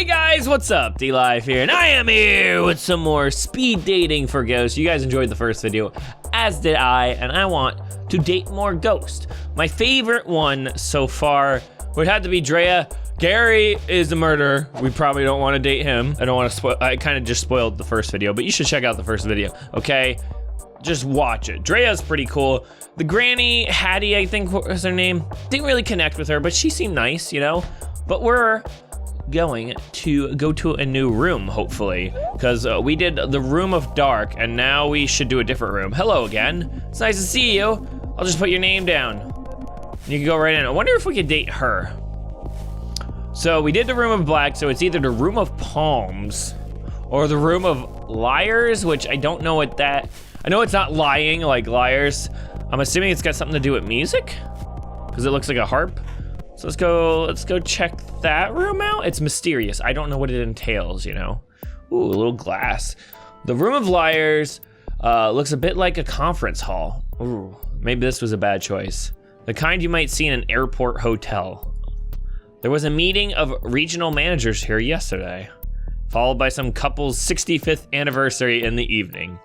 Hey guys, what's up? D-Live here, and I am here with some more speed dating for ghosts. You guys enjoyed the first video, as did I, and I want to date more ghosts. My favorite one so far would have to be Drea. Gary is a murderer. We probably don't want to date him. I don't want to spoil, I kind of just spoiled the first video, but you should check out the first video, okay? Just watch it. Drea's pretty cool. The granny, Hattie, I think was her name. Didn't really connect with her, but she seemed nice, you know? But we're going to go to a new room, hopefully, because we did the room of dark, and now we should do a different room. Hello again. It's nice to see you. I'll just put your name down. You can go right in. I wonder if we could date her. So we did the room of black, so it's either the room of palms or the room of liars, which I don't know what that, I know it's not lying like liars. I'm assuming it's got something to do with music, because it looks like a harp. So let's go check that room out. It's mysterious. I don't know what it entails, you know? Ooh, a little glass. The room of liars looks a bit like a conference hall. Ooh, maybe this was a bad choice. The kind you might see in an airport hotel. There was a meeting of regional managers here yesterday, followed by some couple's 65th anniversary in the evening.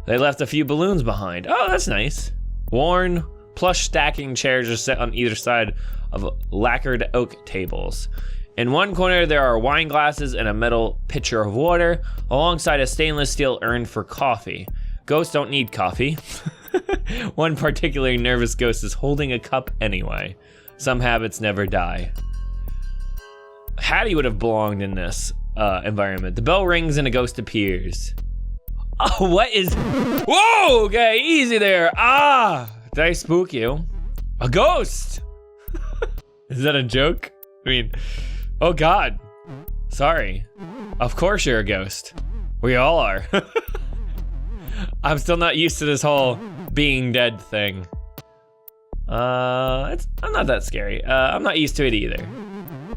They left a few balloons behind. Oh, that's nice. Worn, plush stacking chairs are set on either side of lacquered oak tables. In one corner, there are wine glasses and a metal pitcher of water, alongside a stainless steel urn for coffee. Ghosts don't need coffee. One particularly nervous ghost is holding a cup anyway. Some habits never die. Hattie would have belonged in this environment. The bell rings and a ghost appears. Oh, what is... Whoa, okay, easy there. Ah, did I spook you? A ghost! Is that a joke? I mean, oh God. Sorry. Of course you're a ghost. We all are. I'm still not used to this whole being dead thing. I'm not that scary. I'm not used to it either.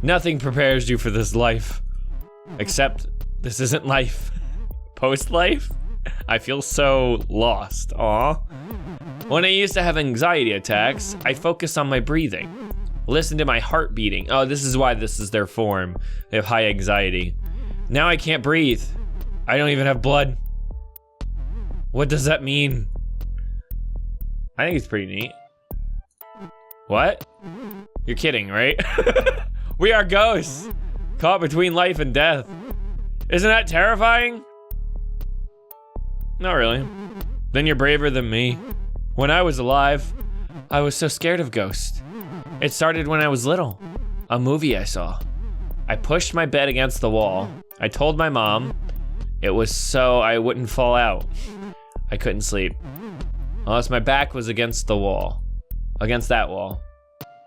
Nothing prepares you for this life. Except this isn't life. Post-life? I feel so lost, aw. When I used to have anxiety attacks, I focused on my breathing. Listen to my heart beating. Oh, this is why this is their form. They have high anxiety. Now I can't breathe. I don't even have blood. What does that mean? I think it's pretty neat. What? You're kidding, right? We are ghosts, caught between life and death. Isn't that terrifying? Not really. Then you're braver than me. When I was alive, I was so scared of ghosts. It started when I was little. A movie I saw. I pushed my bed against the wall. I told my mom it was so I wouldn't fall out. I couldn't sleep. Unless my back was against the wall. Against that wall.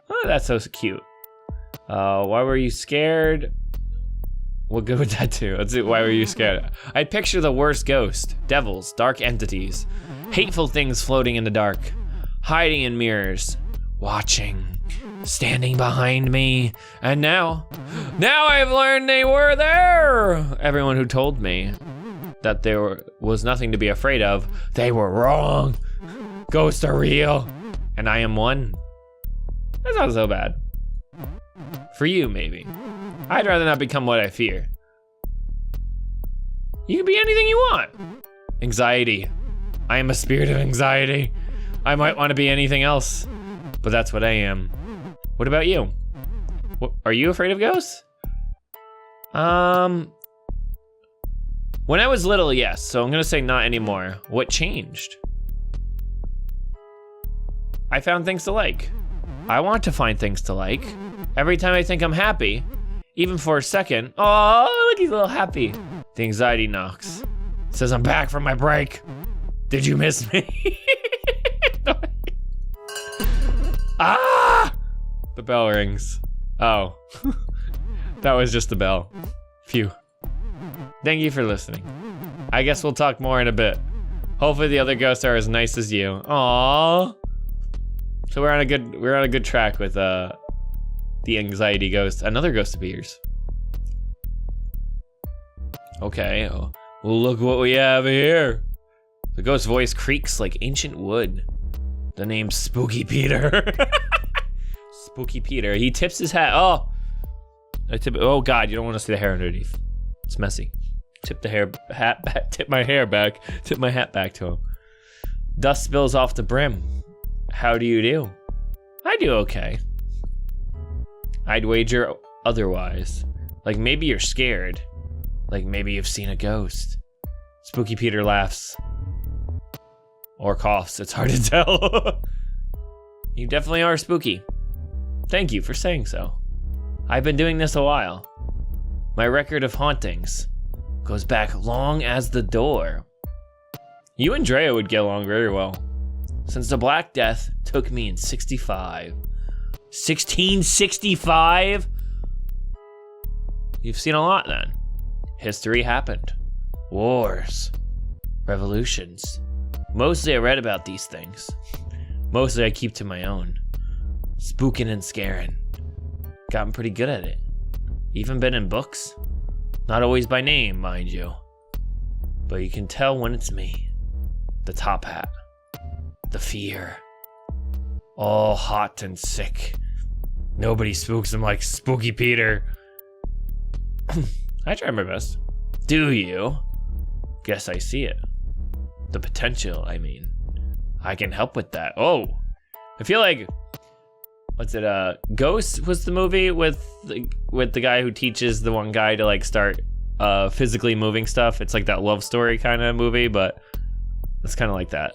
Oh, that's so cute. Why were you scared? What good would that do? Let's see, why were you scared? I picture the worst ghost. Devils, dark entities. Hateful things floating in the dark. Hiding in mirrors. Watching. Standing behind me. And now I've learned they were there. Everyone who told me that there was nothing to be afraid of, they were wrong. Ghosts are real. And I am one. That's not so bad. For you, maybe. I'd rather not become what I fear. You can be anything you want. Anxiety. I am a spirit of anxiety. I might want to be anything else, but that's what I am. What about you? Are you afraid of ghosts? When I was little, yes, so I'm gonna say not anymore. What changed? I found things to like. I want to find things to like. Every time I think I'm happy, even for a second, oh, look, he's a little happy. The anxiety knocks. Says I'm back from my break. Did you miss me? Ah! The bell rings. Oh. That was just the bell. Phew. Thank you for listening. I guess we'll talk more in a bit. Hopefully the other ghosts are as nice as you. Aww. So we're on a good track with the anxiety ghost. Another ghost appears. Okay, well look what we have here. The ghost's voice creaks like ancient wood. The name's Spooky Peter. Spooky Peter, he tips his hat. Oh, Oh God, you don't want to see the hair underneath. It's messy. Tip the hat back. Tip my hat back to him. Dust spills off the brim. How do you do? I do okay. I'd wager otherwise. Like maybe you're scared. Like maybe you've seen a ghost. Spooky Peter laughs. Or coughs, it's hard to tell. You definitely are spooky. Thank you for saying so. I've been doing this a while. My record of hauntings goes back long as the door. You and Drea would get along very well. Since the Black Death took me in 65. 1665? You've seen a lot then. History happened. Wars. Revolutions. Mostly I read about these things. Mostly I keep to my own. Spooking and scaring. Gotten pretty good at it. Even been in books. Not always by name, mind you. But you can tell when it's me. The top hat. The fear. All hot and sick. Nobody spooks him like Spooky Peter. I try my best. Do you? Guess I see it. The potential, I mean. I can help with that. Oh! I feel like... What's it, Ghost was the movie with the guy who teaches the one guy to, like, start physically moving stuff. It's like that love story kind of movie, but it's kind of like that.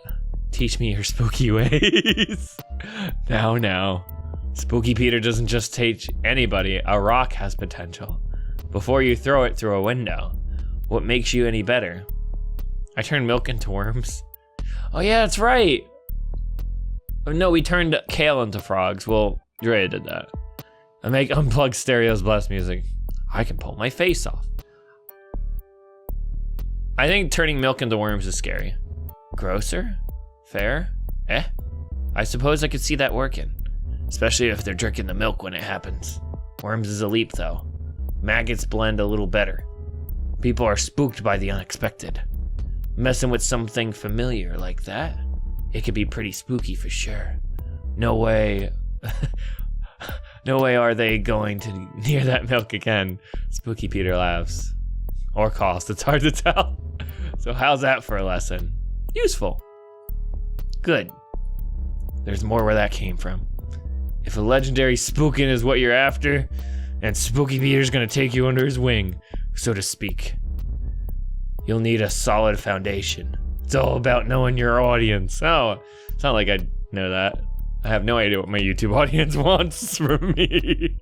Teach me your spooky ways. Now. Spooky Peter doesn't just teach anybody. A rock has potential. Before you throw it through a window. What makes you any better? I turned milk into worms. Oh yeah, that's right. Oh, no, we turned kale into frogs. Well, Drea did that. I make unplugged stereos blast music. I can pull my face off. I think turning milk into worms is scary. Grosser? Fair? I suppose I could see that working. Especially if they're drinking the milk when it happens. Worms is a leap though. Maggots blend a little better. People are spooked by the unexpected. Messing with something familiar like that, it could be pretty spooky for sure. No way. No way are they going to near that milk again. Spooky Peter laughs. Or coughs, it's hard to tell. So how's that for a lesson? Useful. Good. There's more where that came from. If a legendary spooking is what you're after, and Spooky Peter's gonna take you under his wing, so to speak, you'll need a solid foundation. It's all about knowing your audience. Oh, it's not like I know that. I have no idea what my YouTube audience wants from me.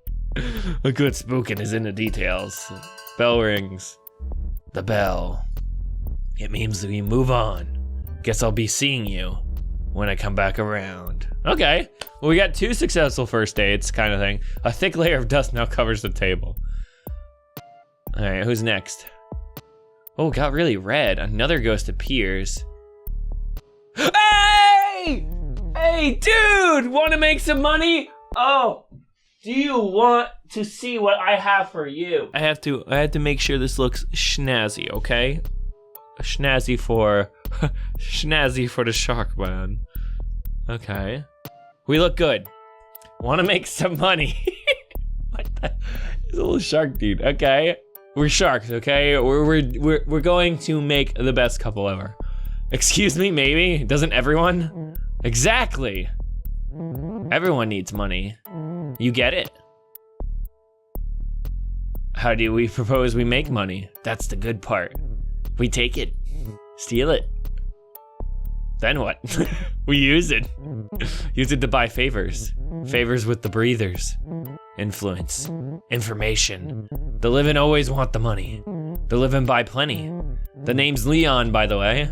A good spooking is in the details. Bell rings. The bell. It means that we move on. Guess I'll be seeing you when I come back around. Okay, well, we got 2 successful first dates kind of thing. A thick layer of dust now covers the table. All right, who's next? Oh, it got really red. Another ghost appears. Hey! Hey, dude! Want to make some money? Oh, do you want to see what I have for you? I had to make sure this looks snazzy, okay? Snazzy for the shark man. Okay. We look good. Want to make some money? What the? He's a little shark dude. Okay. We're sharks, okay? We're going to make the best couple ever. Excuse me, maybe? Doesn't everyone? Exactly. Everyone needs money. You get it? How do we propose we make money? That's the good part. We take it. Steal it. Then what? We use it. Use it to buy favors. Favors with the breathers. Influence. Information. The living always want the money. The living buy plenty. The name's Leon, by the way.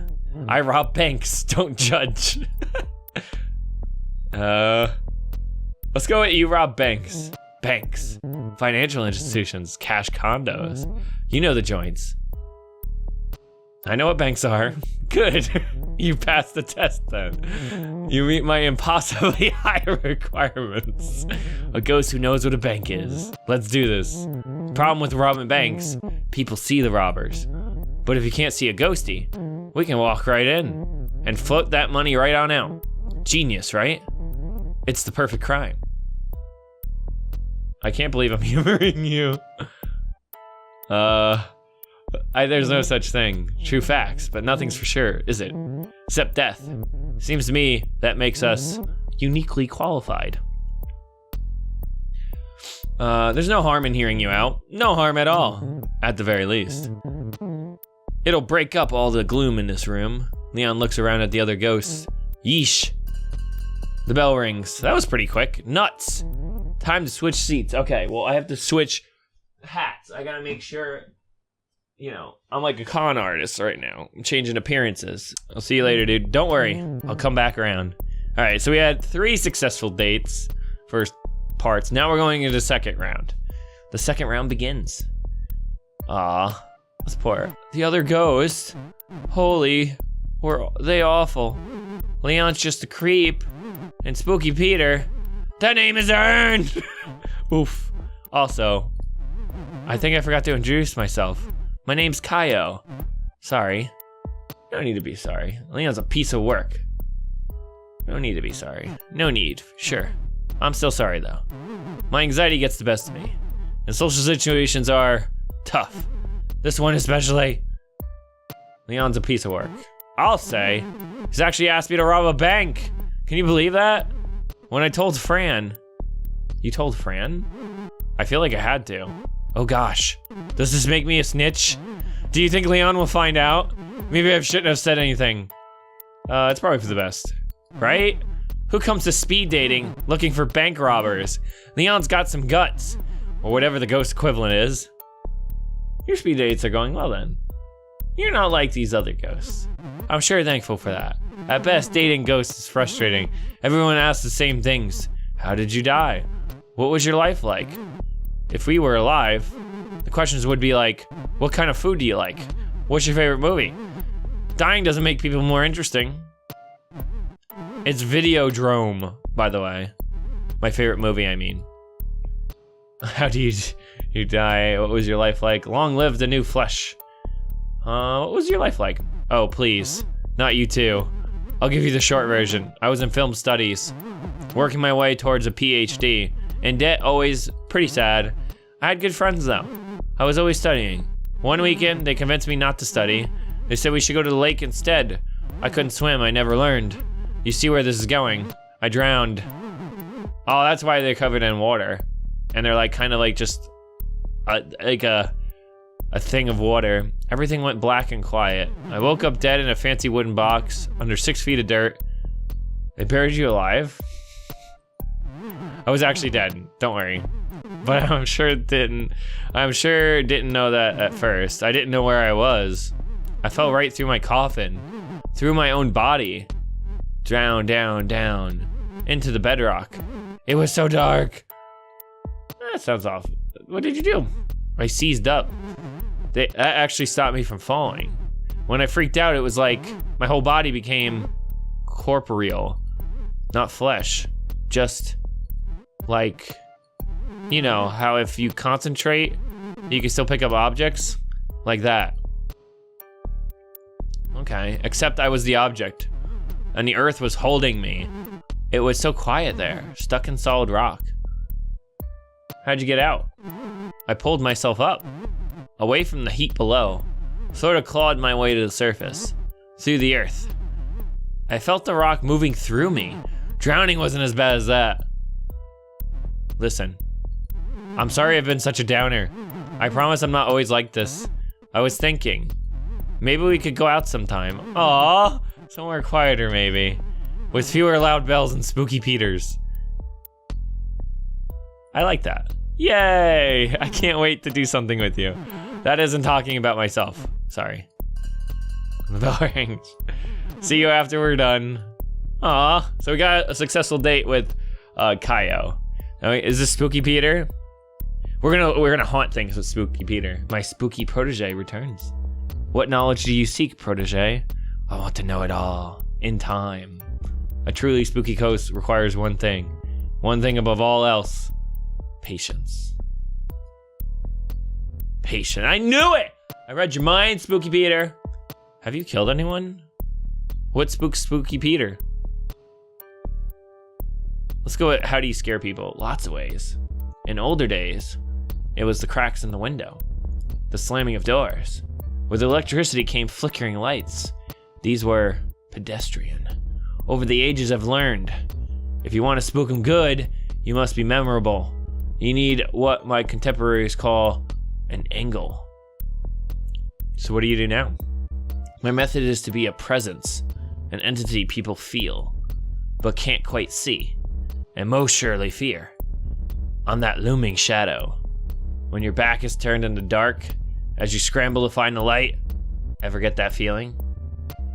I rob banks, don't judge. Let's go with you rob banks. Banks. Financial institutions. Cash condos. You know the joints. I know what banks are. Good. You passed the test then. You meet my impossibly high requirements. A ghost who knows what a bank is. Let's do this. Problem with robbing banks, people see the robbers. But if you can't see a ghostie, we can walk right in and float that money right on out. Genius, right? It's the perfect crime. I can't believe I'm humoring you. There's no such thing. True facts, but nothing's for sure, is it? Except death. Seems to me that makes us uniquely qualified. There's no harm in hearing you out. No harm at all, at the very least. It'll break up all the gloom in this room. Leon looks around at the other ghosts. Yeesh. The bell rings. That was pretty quick. Nuts. Time to switch seats. Okay, well, I have to switch hats. I gotta make sure, you know, I'm like a con artist right now. I'm changing appearances. I'll see you later, dude. Don't worry. I'll come back around. All right, so we had 3 successful dates. First parts. Now we're going into the second round. The second round begins. Ah, that's poor. The other ghosts. Holy, were they awful. Leon's just a creep. And Spooky Peter, that name is earned. Oof. Also, I think I forgot to introduce myself. My name's Kaio. Sorry. No need to be sorry. Leon's a piece of work. No need to be sorry. No need. Sure. I'm still sorry though. My anxiety gets the best of me. And social situations are tough. This one especially. Leon's a piece of work. I'll say. He's actually asked me to rob a bank. Can you believe that? When I told Fran. You told Fran? I feel like I had to. Oh gosh. Does this make me a snitch? Do you think Leon will find out? Maybe I shouldn't have said anything. It's probably for the best. Right? Who comes to speed dating looking for bank robbers? Leon's got some guts. Or whatever the ghost equivalent is. Your speed dates are going well then. You're not like these other ghosts. I'm sure thankful for that. At best, dating ghosts is frustrating. Everyone asks the same things. How did you die? What was your life like? If we were alive, the questions would be like, what kind of food do you like? What's your favorite movie? Dying doesn't make people more interesting. It's Videodrome, by the way. My favorite movie, I mean. How do you die? What was your life like? Long live the new flesh. What was your life like? Oh, please. Not you too. I'll give you the short version. I was in film studies, working my way towards a PhD. In debt, always pretty sad. I had good friends though. I was always studying. One weekend, they convinced me not to study. They said we should go to the lake instead. I couldn't swim, I never learned. You see where this is going. I drowned. Oh, that's why they're covered in water. And they're like kind of like just a thing of water. Everything went black and quiet. I woke up dead in a fancy wooden box under 6 feet of dirt. They buried you alive? I was actually dead, don't worry. But I'm sure didn't know that at first. I didn't know where I was. I fell right through my coffin, through my own body. Down, down, down, into the bedrock. It was so dark. That sounds awful. What did you do? I seized up. That actually stopped me from falling. When I freaked out, it was like my whole body became corporeal, not flesh. Just like, you know, how if you concentrate, you can still pick up objects? Like that. Okay, except I was the object, and the earth was holding me. It was so quiet there, stuck in solid rock. How'd you get out? I pulled myself up, away from the heat below, sort of clawed my way to the surface, through the earth. I felt the rock moving through me. Drowning wasn't as bad as that. Listen, I'm sorry I've been such a downer. I promise I'm not always like this. I was thinking, maybe we could go out sometime. Aww, somewhere quieter maybe, with fewer loud bells and spooky Peters. I like that. Yay! I can't wait to do something with you. That isn't talking about myself. Sorry. The bell rings. See you after we're done. Aw, so we got a successful date with Kaio. Now, is this Spooky Peter? We're gonna haunt things with Spooky Peter. My spooky protege returns. What knowledge do you seek, protege? I want to know it all, in time. A truly spooky ghost requires one thing above all else. Patience. Patient. I knew it! I read your mind, Spooky Peter. Have you killed anyone? What spooks Spooky Peter? Let's go at how do you scare people? Lots of ways. In older days, it was the cracks in the window, the slamming of doors. With electricity came flickering lights. These were pedestrian. Over the ages, I've learned, if you want to spook 'em good, you must be memorable. You need what my contemporaries call an angle. So what do you do now? My method is to be a presence, an entity people feel, but can't quite see, and most surely fear. I'm that looming shadow. When your back is turned in the dark, as you scramble to find the light, ever get that feeling?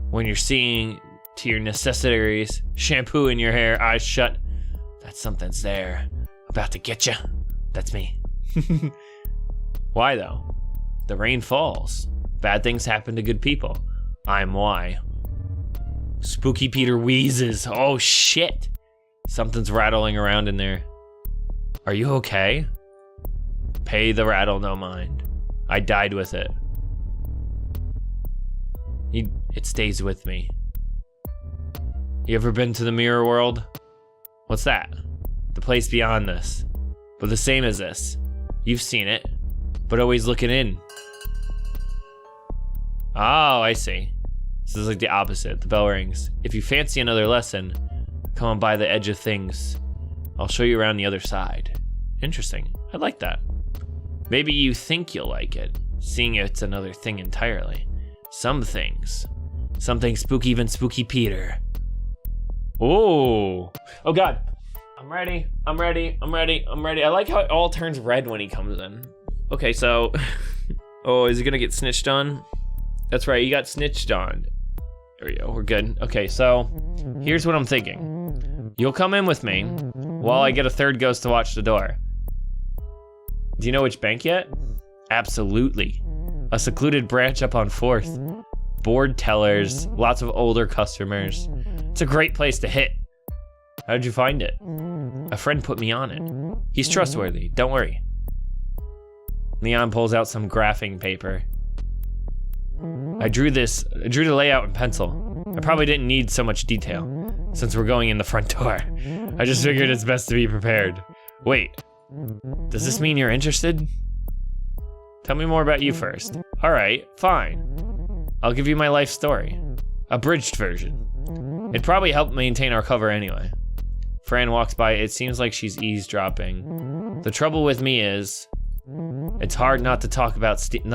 When you're seeing to your necessities, shampoo in your hair, eyes shut, that something's there, about to get you. That's me. Why though? The rain falls. Bad things happen to good people. I'm why. Spooky Peter wheezes. Oh shit. Something's rattling around in there. Are you okay? Pay the rattle no mind. I died with it. It stays with me. You ever been to the mirror world? What's that? The place beyond this. But the same as this. You've seen it, but always looking in. Oh, I see. This is like the opposite. The bell rings. If you fancy another lesson, come on by the edge of things. I'll show you around the other side. Interesting. I like that. Maybe you think you'll like it, seeing it's another thing entirely. Some things. Something spooky, even Spooky Peter. Oh. Oh God. I'm ready. I like how it all turns red when he comes in. Okay, so. Oh, is he gonna get snitched on? That's right, he got snitched on. There we go, we're good. Okay, so here's what I'm thinking. You'll come in with me while I get a third ghost to watch the door. Do you know which bank yet? Absolutely. A secluded branch up on 4th. Bored tellers, lots of older customers. It's a great place to hit. How'd you find it? A friend put me on it. He's trustworthy, don't worry. Leon pulls out some graphing paper. I drew the layout in pencil. I probably didn't need so much detail, since we're going in the front door. I just figured it's best to be prepared. Wait, does this mean you're interested? Tell me more about you first. All right, fine. I'll give you my life story. Abridged version. It'd probably help maintain our cover anyway. Fran walks by. It seems like she's eavesdropping. The trouble with me is, it's hard not to talk about stealing.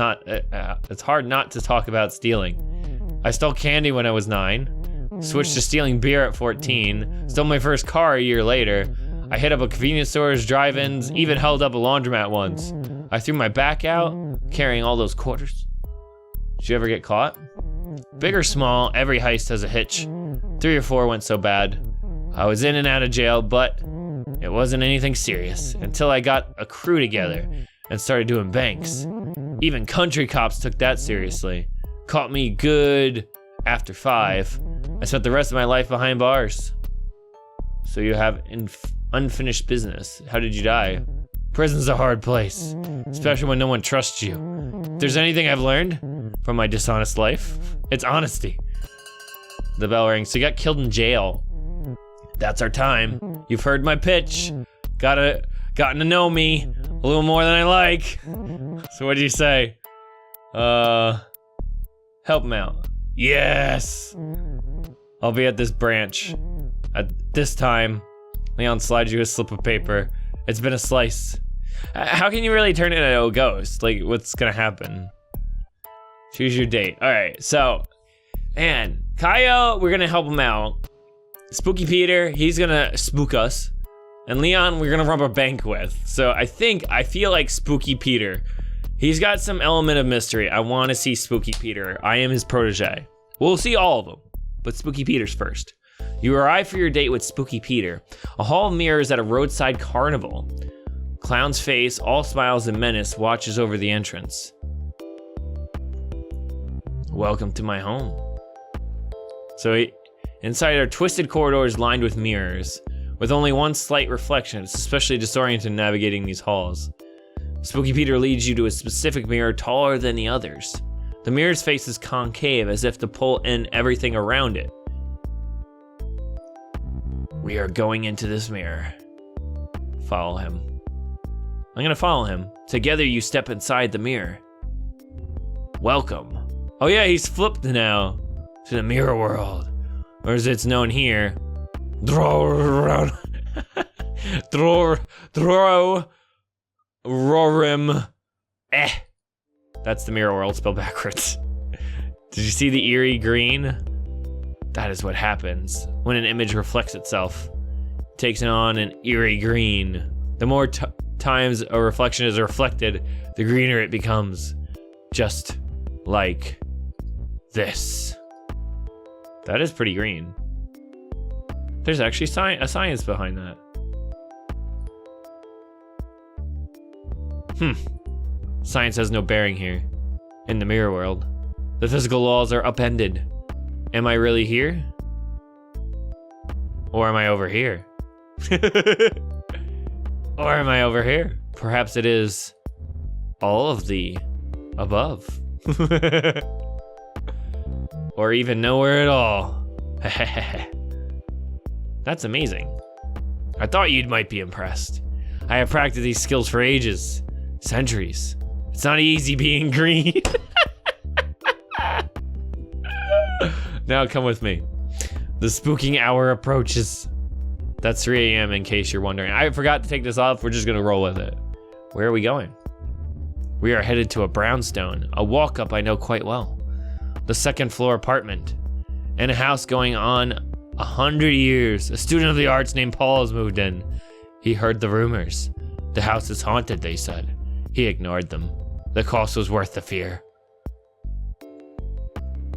I stole candy when I was 9. Switched to stealing beer at 14. Stole my first car a year later. I hit up a convenience stores, drive-ins, even held up a laundromat once. I threw my back out, carrying all those quarters. Did you ever get caught? Big or small, every heist has a hitch. 3 or 4 went so bad. I was in and out of jail, but it wasn't anything serious until I got a crew together and started doing banks. Even country cops took that seriously. Caught me good after 5. I spent the rest of my life behind bars. So you have unfinished business. How did you die? Prison's a hard place, especially when no one trusts you. If there's anything I've learned from my dishonest life, it's honesty. The bell rings. So you got killed in jail. That's our time. You've heard my pitch. Gotten to know me a little more than I like. So what do you say? Help him out. Yes. I'll be at this branch. At this time, Leon slides you a slip of paper. It's been a slice. How can you really turn it into a ghost? Like, what's gonna happen? Choose your date. All right, so, man, Kyle, we're gonna help him out. Spooky Peter, he's gonna spook us. And Leon, we're gonna rob a bank with. So I feel like Spooky Peter. He's got some element of mystery. I wanna see Spooky Peter. I am his protege. We'll see all of them, but Spooky Peter's first. You arrive for your date with Spooky Peter. A hall of mirrors at a roadside carnival. Clown's face, all smiles and menace, watches over the entrance. Welcome to my home. So inside are twisted corridors lined with mirrors, with only one slight reflection. It's especially disorienting navigating these halls. Spooky Peter leads you to a specific mirror taller than the others. The mirror's face is concave, as if to pull in everything around it. We are going into this mirror. Follow him. I'm gonna follow him. Together you step inside the mirror. Welcome. Oh yeah, he's flipped now to the mirror world. Or as it's known here, Rorim. That's the mirror world spelled backwards. Did you see the eerie green? That is what happens when an image reflects itself. It takes on an eerie green. The more times a reflection is reflected, the greener it becomes. Just like this. That is pretty green. There's actually a science behind that. Science has no bearing here. In the mirror world, the physical laws are upended. Am I really here? Or am I over here? Or am I over here? Perhaps it is all of the above. Or even nowhere at all. That's amazing. I thought you might be impressed. I have practiced these skills for ages, centuries. It's not easy being green. Now come with me. The spooking hour approaches. That's 3 a.m. in case you're wondering. I forgot to take this off. We're just gonna roll with it. Where are we going? We are headed to a brownstone, a walk-up I know quite well. The second floor apartment. In a house going on 100 years, a student of the arts named Paul has moved in. He heard the rumors. The house is haunted, they said. He ignored them. The cost was worth the fear.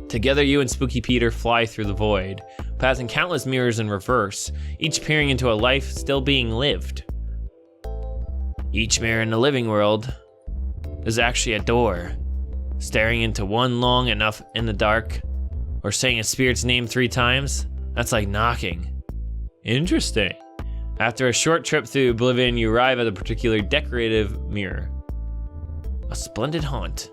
Together, you and Spooky Peter fly through the void, passing countless mirrors in reverse, each peering into a life still being lived. Each mirror in the living world is actually a door, staring into one long enough in the dark, or saying a spirit's name 3 times. That's like knocking. Interesting. After a short trip through oblivion, you arrive at a particular decorative mirror. A splendid haunt.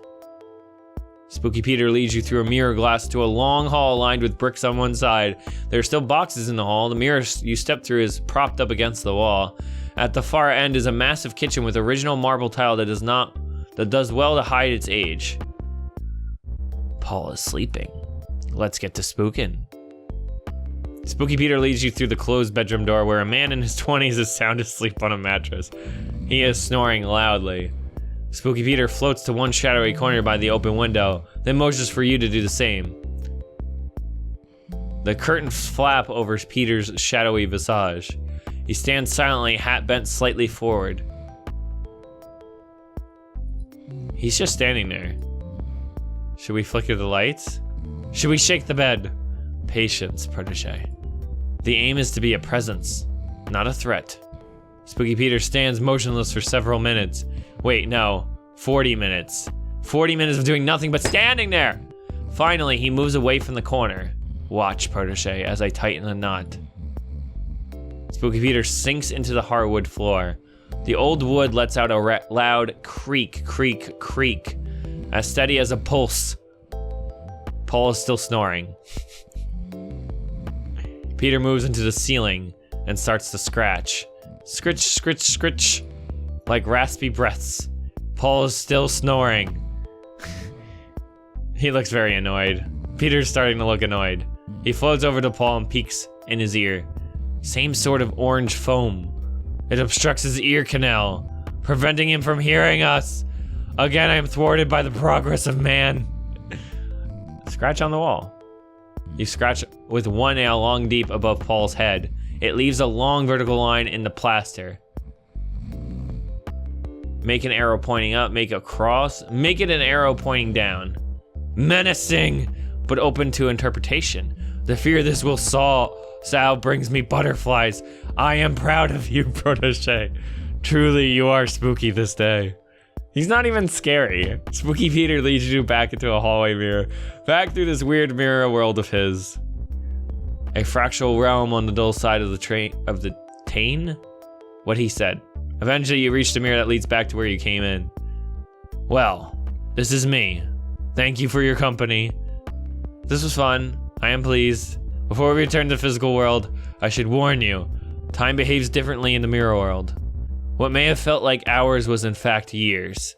Spooky Peter leads you through a mirror glass to a long hall lined with bricks on one side. There are still boxes in the hall. The mirror you step through is propped up against the wall. At the far end is a massive kitchen with original marble tile that does well to hide its age. Paul is sleeping. Let's get to spooking. Spooky Peter leads you through the closed bedroom door where a man in his 20s is sound asleep on a mattress. He is snoring loudly. Spooky Peter floats to one shadowy corner by the open window, then motions for you to do the same. The curtains flap over Peter's shadowy visage. He stands silently, hat bent slightly forward. He's just standing there. Should we flicker the lights? Should we shake the bed? Patience, protege. The aim is to be a presence, not a threat. Spooky Peter stands motionless for several minutes. Wait, no, 40 minutes. 40 minutes of doing nothing but standing there! Finally, he moves away from the corner. Watch, protege, as I tighten the knot. Spooky Peter sinks into the hardwood floor. The old wood lets out a loud creak, creak, creak, as steady as a pulse. Paul is still snoring. Peter moves into the ceiling and starts to scratch. Scritch, scritch, scritch, like raspy breaths. Paul is still snoring. He looks very annoyed. Peter's starting to look annoyed. He floats over to Paul and peeks in his ear. Same sort of orange foam. It obstructs his ear canal, preventing him from hearing us. Again, I am thwarted by the progress of man. Scratch on the wall. You scratch with one nail long deep above Paul's head. It leaves a long vertical line in the plaster. Make an arrow pointing up, make a cross, make it an arrow pointing down. Menacing, but open to interpretation. The fear this will salve brings me butterflies. I am proud of you, protege. Truly, you are spooky this day. He's not even scary. Spooky Peter leads you back into a hallway mirror, back through this weird mirror world of his. A fractal realm on the dull side of the Tane? What he said. Eventually you reach the mirror that leads back to where you came in. Well, this is me. Thank you for your company. This was fun. I am pleased. Before we return to the physical world, I should warn you, time behaves differently in the mirror world. What may have felt like hours was in fact years.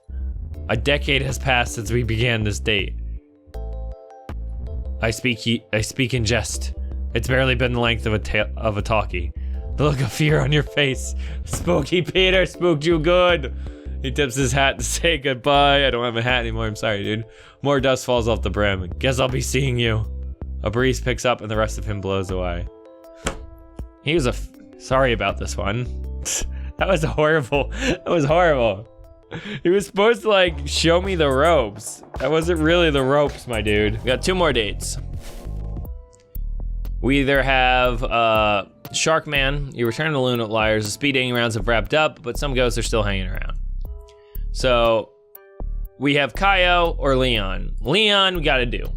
A decade has passed since we began this date. I speak in jest. It's barely been the length of a talkie. The look of fear on your face. Spooky Peter spooked you good. He tips his hat to say goodbye. I don't have a hat anymore, I'm sorry, dude. More dust falls off the brim. Guess I'll be seeing you. A breeze picks up and the rest of him blows away. He was sorry about this one. That was horrible. That was horrible. He was supposed to like show me the ropes. That wasn't really the ropes, my dude. We got 2 more dates. We either have Shark Man, you return to the Lunar Liars, the speed dating rounds have wrapped up, but some ghosts are still hanging around. So we have Kaio or Leon. Leon, we gotta do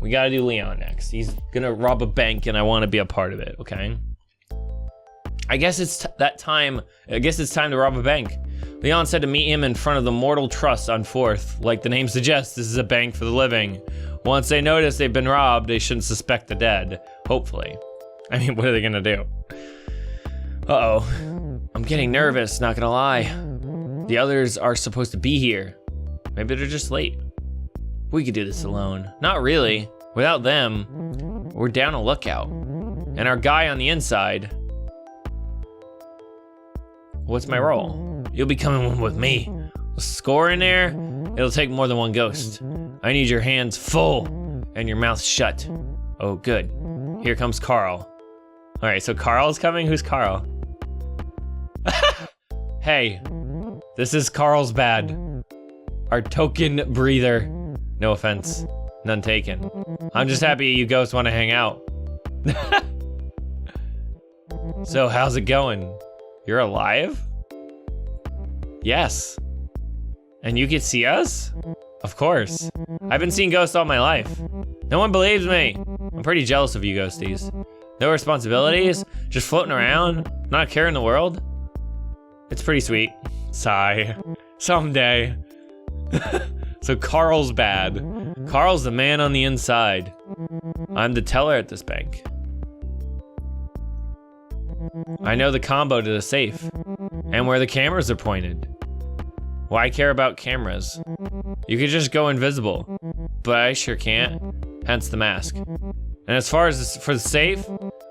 Leon next. He's gonna rob a bank and I wanna be a part of it, okay? I guess it's time to rob a bank. Leon said to meet him in front of the Mortal Trust on 4th. Like the name suggests, this is a bank for the living. Once they notice they've been robbed, they shouldn't suspect the dead, hopefully. I mean, what are they gonna do? Uh-oh, I'm getting nervous, not gonna lie. The others are supposed to be here. Maybe they're just late. We could do this alone. Not really. Without them, we're down a lookout. And our guy on the inside. What's my role? You'll be coming with me. A score in there? It'll take more than one ghost. I need your hands full and your mouth shut. Oh, good. Here comes Carl. All right, so Carl's coming? Who's Carl? Hey, this is Carl's bad. Our token breather. No offense, none taken. I'm just happy you ghosts want to hang out. So how's it going? You're alive? Yes. And you can see us? Of course. I've been seeing ghosts all my life. No one believes me. I'm pretty jealous of you ghosties. No responsibilities, just floating around, not a care in the world. It's pretty sweet. Sigh. Someday. So Carl's bad. Carl's the man on the inside. I'm the teller at this bank. I know the combo to the safe and where the cameras are pointed. Why care about cameras? You could just go invisible, but I sure can't, hence the mask. And as far as for the safe,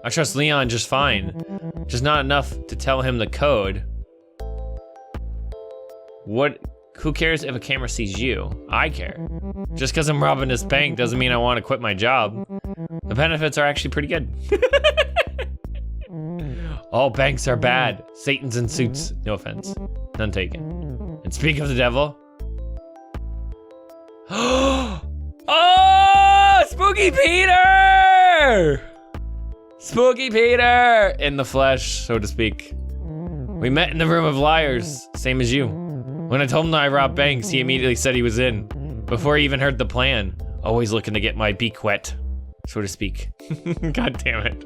I trust Leon just fine. Just not enough to tell him the code. Who cares if a camera sees you? I care. Just because I'm robbing this bank doesn't mean I want to quit my job. The benefits are actually pretty good. All banks are bad. Satan's in suits. No offense. None taken. And speak of the devil. Oh! Spooky Peter! Spooky Peter! In the flesh, so to speak. We met in the room of liars, same as you. When I told him that I robbed banks, he immediately said he was in. Before he even heard the plan. Always looking to get my beak wet, so to speak. God damn it.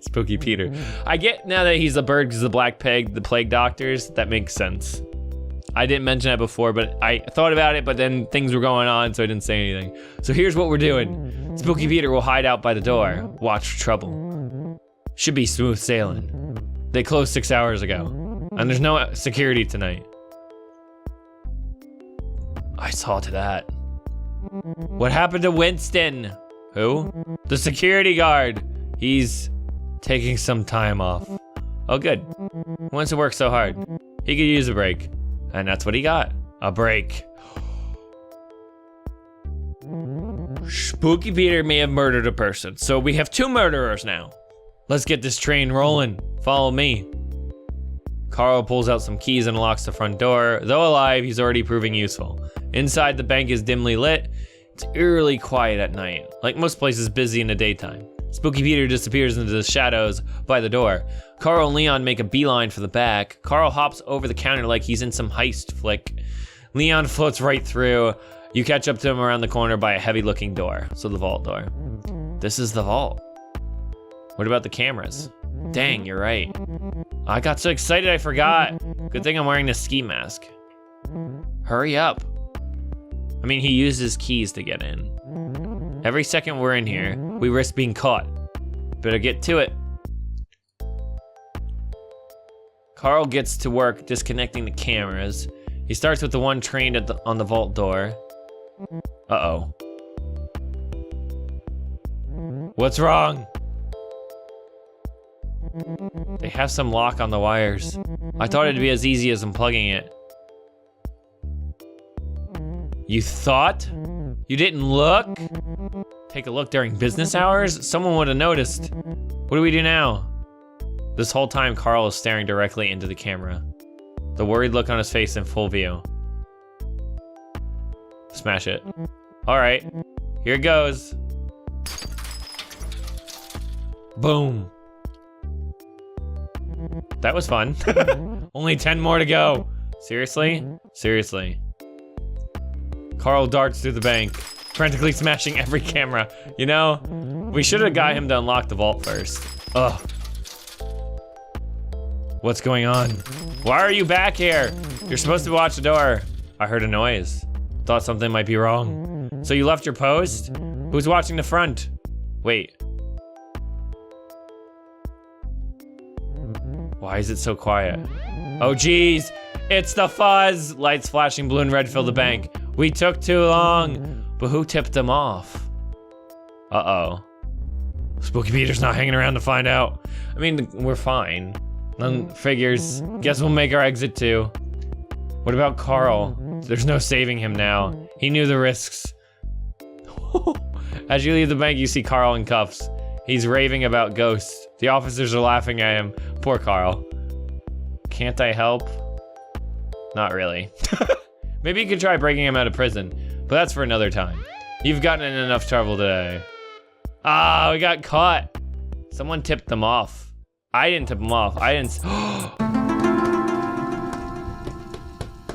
Spooky Peter. I get now that he's a bird because the black pig, the plague doctors, that makes sense. I didn't mention that before, but I thought about it, but then things were going on, so I didn't say anything. So here's what we're doing. Spooky Peter will hide out by the door. Watch for trouble. Should be smooth sailing. They closed 6 hours ago, and there's no security tonight. I saw to that. What happened to Winston? Who? The security guard. He's taking some time off. Oh, good. Winston worked so hard. He could use a break. And that's what he got. A break. Spooky Peter may have murdered a person. So we have 2 murderers now. Let's get this train rolling. Follow me. Carl pulls out some keys and unlocks the front door. Though alive, he's already proving useful. Inside, the bank is dimly lit. It's eerily quiet at night, like most places busy in the daytime. Spooky Peter disappears into the shadows by the door. Carl and Leon make a beeline for the back. Carl hops over the counter like he's in some heist flick. Leon floats right through. You catch up to him around the corner by a heavy-looking door, so the vault door. This is the vault. What about the cameras? Dang, you're right. I got so excited I forgot. Good thing I'm wearing this ski mask. Hurry up. I mean, he used his keys to get in. Every second we're in here, we risk being caught. Better get to it. Carl gets to work disconnecting the cameras. He starts with the one trained on the vault door. Uh-oh. What's wrong? They have some lock on the wires. I thought it'd be as easy as unplugging it. You thought? You didn't look? Take a look during business hours? Someone would have noticed. What do we do now? This whole time, Carl is staring directly into the camera. The worried look on his face in full view. Smash it. All right, here it goes. Boom. That was fun. Only 10 more to go. Seriously? Seriously. Carl darts through the bank, frantically smashing every camera. You know, we should have got him to unlock the vault first. Ugh. What's going on? Why are you back here? You're supposed to watch the door. I heard a noise. Thought something might be wrong. So you left your post? Who's watching the front? Wait. Why is it so quiet? Oh geez, it's the fuzz! Lights flashing blue and red fill the bank. We took too long, but who tipped them off? Uh-oh. Spooky Peter's not hanging around to find out. I mean, we're fine. None figures. Guess we'll make our exit too. What about Carl? There's no saving him now. He knew the risks. As you leave the bank, you see Carl in cuffs. He's raving about ghosts. The officers are laughing at him. Poor Carl. Can't I help? Not really. Maybe you could try breaking him out of prison, but that's for another time. You've gotten in enough trouble today. Ah, we got caught. Someone tipped them off. I didn't tip them off. I didn't.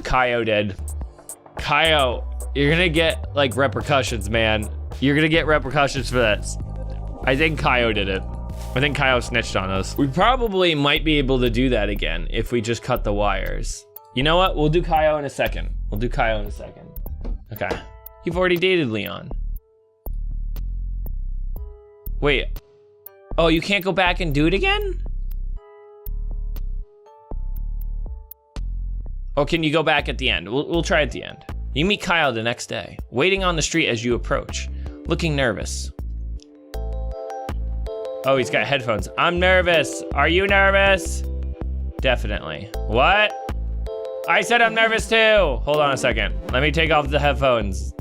Kaio did. Kaio, you're gonna get like repercussions, man. You're gonna get repercussions for this. I think Kaio did it. I think Kaio snitched on us. We probably might be able to do that again if we just cut the wires. You know what? We'll do Kaio in a second. We'll do Kaio in a second. Okay. You've already dated Leon. Wait. Oh, you can't go back and do it again? Or can you go back at the end? We'll try at the end. You meet Kyle the next day, waiting on the street as you approach, looking nervous. Oh, he's got headphones. I'm nervous. Are you nervous? Definitely. What? I said I'm nervous too. Hold on a second. Let me take off the headphones.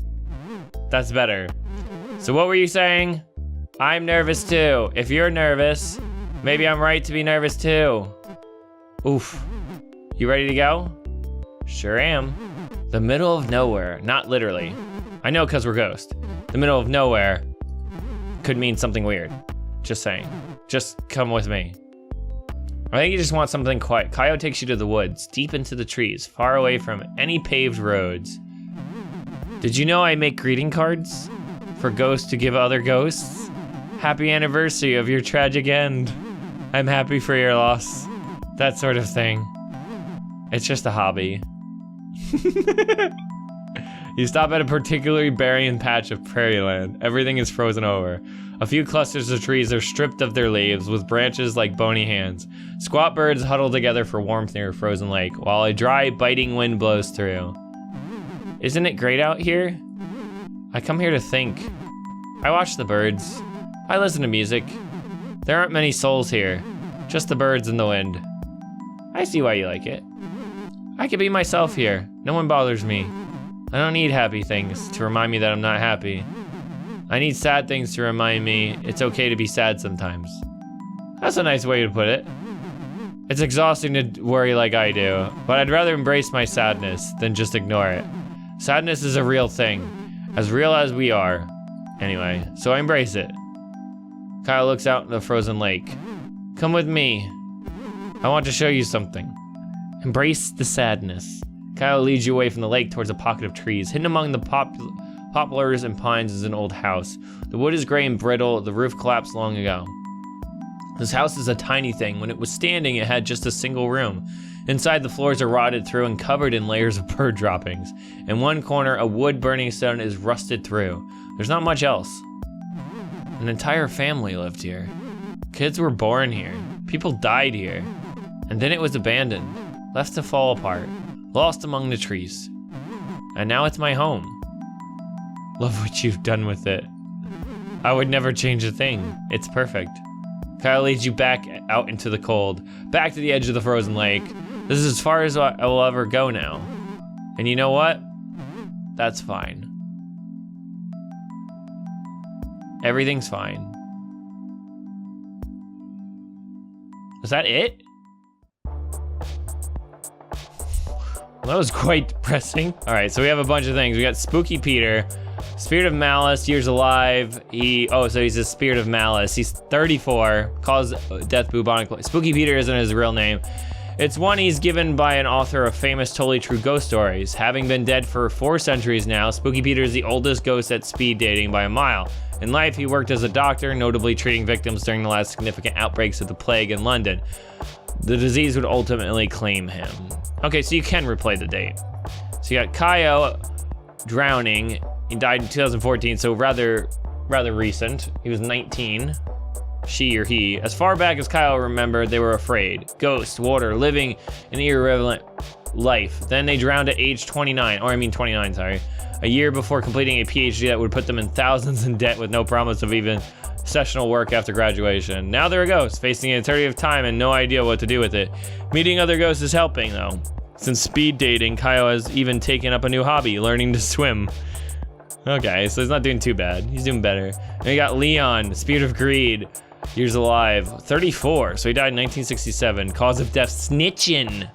That's better. So what were you saying? I'm nervous too. If you're nervous, maybe I'm right to be nervous too. Oof. You ready to go? Sure am. The middle of nowhere, not literally. I know because we're ghosts. The middle of nowhere could mean something weird. Just saying. Just come with me. I think you just want something quiet. Kaio takes you to the woods, deep into the trees, far away from any paved roads. Did you know I make greeting cards for ghosts to give other ghosts? Happy anniversary of your tragic end. I'm happy for your loss. That sort of thing. It's just a hobby. You stop at a particularly barren patch of prairie land. Everything is frozen over. A few clusters of trees are stripped of their leaves with branches like bony hands. Squat birds huddle together for warmth near a frozen lake, while a dry, biting wind blows through. Isn't it great out here? I come here to think. I watch the birds. I listen to music. There aren't many souls here, just the birds and the wind. I see why you like it. I can be myself here. No one bothers me. I don't need happy things to remind me that I'm not happy. I need sad things to remind me it's okay to be sad sometimes. That's a nice way to put it. It's exhausting to worry like I do, but I'd rather embrace my sadness than just ignore it. Sadness is a real thing, as real as we are. Anyway, so I embrace it. Kyle looks out in the frozen lake. Come with me. I want to show you something. Embrace the sadness. Kyle leads you away from the lake towards a pocket of trees. Hidden among the poplars and pines is an old house. The wood is gray and brittle. The roof collapsed long ago. This house is a tiny thing. When it was standing, it had just a single room. Inside, the floors are rotted through and covered in layers of bird droppings. In one corner, a wood burning stone is rusted through. There's not much else. An entire family lived here. Kids were born here. People died here. And then it was abandoned, left to fall apart, lost among the trees. And now it's my home. Love what you've done with it. I would never change a thing. It's perfect. Kyle leads you back out into the cold, back to the edge of the frozen lake. This is as far as I will ever go now. And you know what? That's fine. Everything's fine. Is that it? Well, that was quite depressing. All right, so we have a bunch of things. We got Spooky Peter, Spirit of Malice, years alive. So he's a Spirit of Malice. He's 34, caused death bubonic. Spooky Peter isn't his real name. It's one he's given by an author of famous totally true ghost stories. Having been dead for 4 centuries now, Spooky Peter is the oldest ghost at speed dating by a mile. In life, he worked as a doctor, notably treating victims during the last significant outbreaks of the plague in London. The disease would ultimately claim him. Okay, so you can replay the date. So you got Kaio drowning. He died in 2014, so rather recent. He was 19. She or he. As far back as Kyle remembered, they were afraid. Ghosts, water, living an irrelevant life. Then they drowned at age 29, sorry. A year before completing a PhD that would put them in thousands in debt with no promise of even sessional work after graduation. Now they're a ghost, facing an eternity of time and no idea what to do with it. Meeting other ghosts is helping, though. Since speed dating, Kyle has even taken up a new hobby, learning to swim. Okay, so he's not doing too bad. He's doing better. And we got Leon, Spirit of Greed, years alive, 34. So he died in 1967. Cause of death, snitching.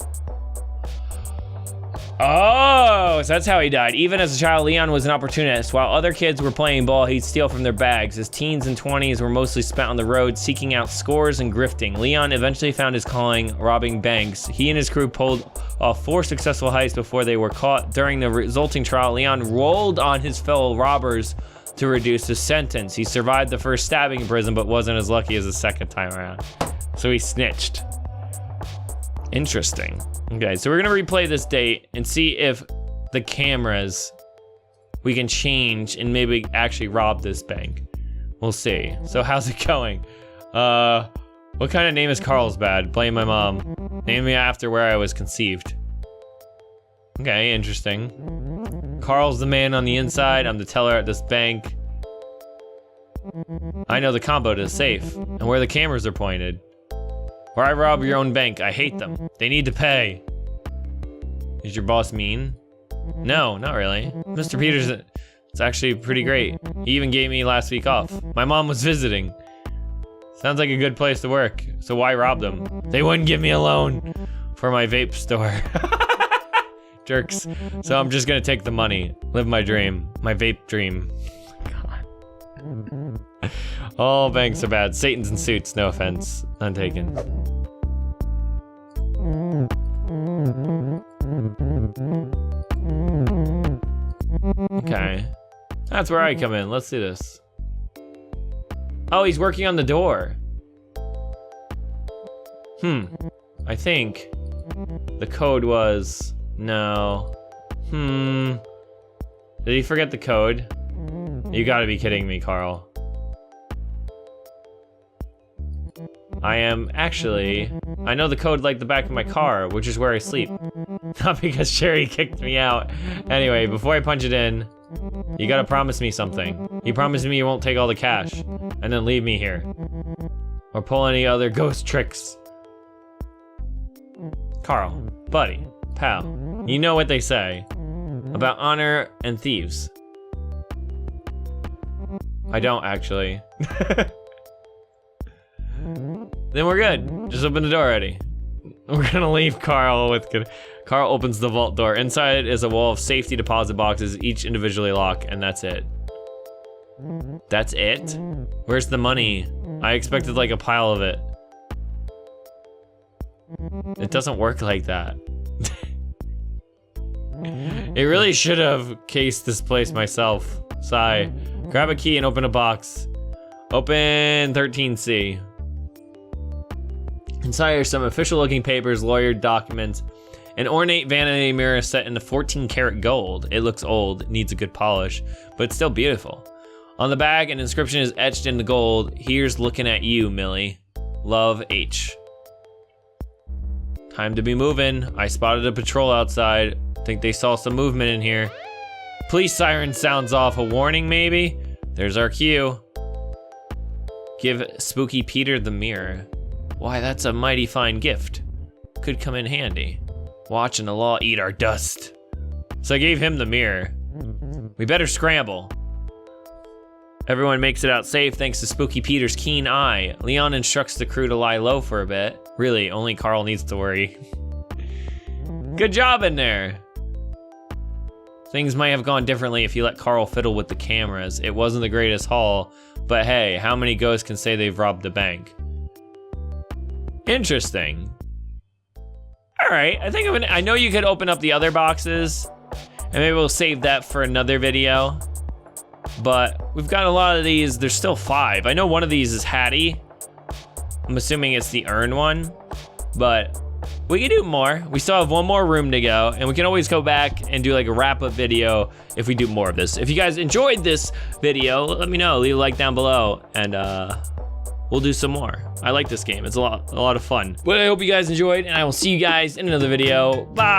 Oh, so that's how he died. Even as a child, Leon was an opportunist. While other kids were playing ball, he'd steal from their bags. His teens and 20s were mostly spent on the road, seeking out scores and grifting. Leon eventually found his calling, robbing banks. He and his crew pulled off 4 successful heists before they were caught. During the resulting trial, Leon rolled on his fellow robbers to reduce his sentence. He survived the first stabbing in prison, but wasn't as lucky as the second time around. So he snitched. Interesting. Okay, so we're gonna replay this date and see if the cameras we can change and maybe actually rob this bank. We'll see. So how's it going? What kind of name is Carlsbad? Blame my mom. Name me after where I was conceived. Okay, interesting. Carl's the man on the inside. I'm the teller at this bank. I know the combo to the safe and where the cameras are pointed. Where I rob your own bank, I hate them. They need to pay. Is your boss mean? No, not really. Mr. Peters is actually pretty great. He even gave me last week off. My mom was visiting. Sounds like a good place to work, so why rob them? They wouldn't give me a loan for my vape store. Jerks. So I'm just gonna take the money, live my dream, my vape dream. God. All banks are bad. Satan's in suits, no offense. None taken. Okay. That's where I come in. Let's do this. Oh, he's working on the door. I think the code was... No. Did he forget the code? You gotta be kidding me, Carl. I am actually... I know the code like the back of my car, which is where I sleep. Not because Sherry kicked me out. Anyway, before I punch it in, you gotta promise me something. You promise me you won't take all the cash, and then leave me here. Or pull any other ghost tricks. Carl, buddy, pal, you know what they say about honor and thieves. I don't actually. Then we're good. Just open the door already. We're gonna leave Carl with good. Carl opens the vault door. Inside is a wall of safety deposit boxes, each individually locked, and that's it. That's it? Where's the money? I expected like a pile of it. It doesn't work like that. It really should have cased this place myself. Sigh. Grab a key and open a box. Open 13C. Inside are some official-looking papers, lawyered documents, an ornate vanity mirror set in 14-karat gold. It looks old, needs a good polish, but it's still beautiful. On the bag, an inscription is etched in the gold. Here's looking at you, Millie. Love, H. Time to be moving. I spotted a patrol outside. Think they saw some movement in here. Police siren sounds off. A warning, maybe? There's our cue. Give Spooky Peter the mirror. Why, that's a mighty fine gift. Could come in handy. Watching the law eat our dust. So I gave him the mirror. We better scramble. Everyone makes it out safe thanks to Spooky Peter's keen eye. Leon instructs the crew to lie low for a bit. Really, only Carl needs to worry. Good job in there. Things might have gone differently if you let Carl fiddle with the cameras. It wasn't the greatest haul, but hey, how many ghosts can say they've robbed the bank? Interesting. All right, I know you could open up the other boxes, and maybe we'll save that for another video. But we've got a lot of these. There's still 5. I know one of these is Hattie. I'm assuming it's the urn one, but we can do more. We still have one more room to go, and we can always go back and do like a wrap-up video if we do more of this. If you guys enjoyed this video, let me know. Leave a like down below, and we'll do some more. I like this game. It's a lot of fun. But I hope you guys enjoyed, and I will see you guys in another video. Bye.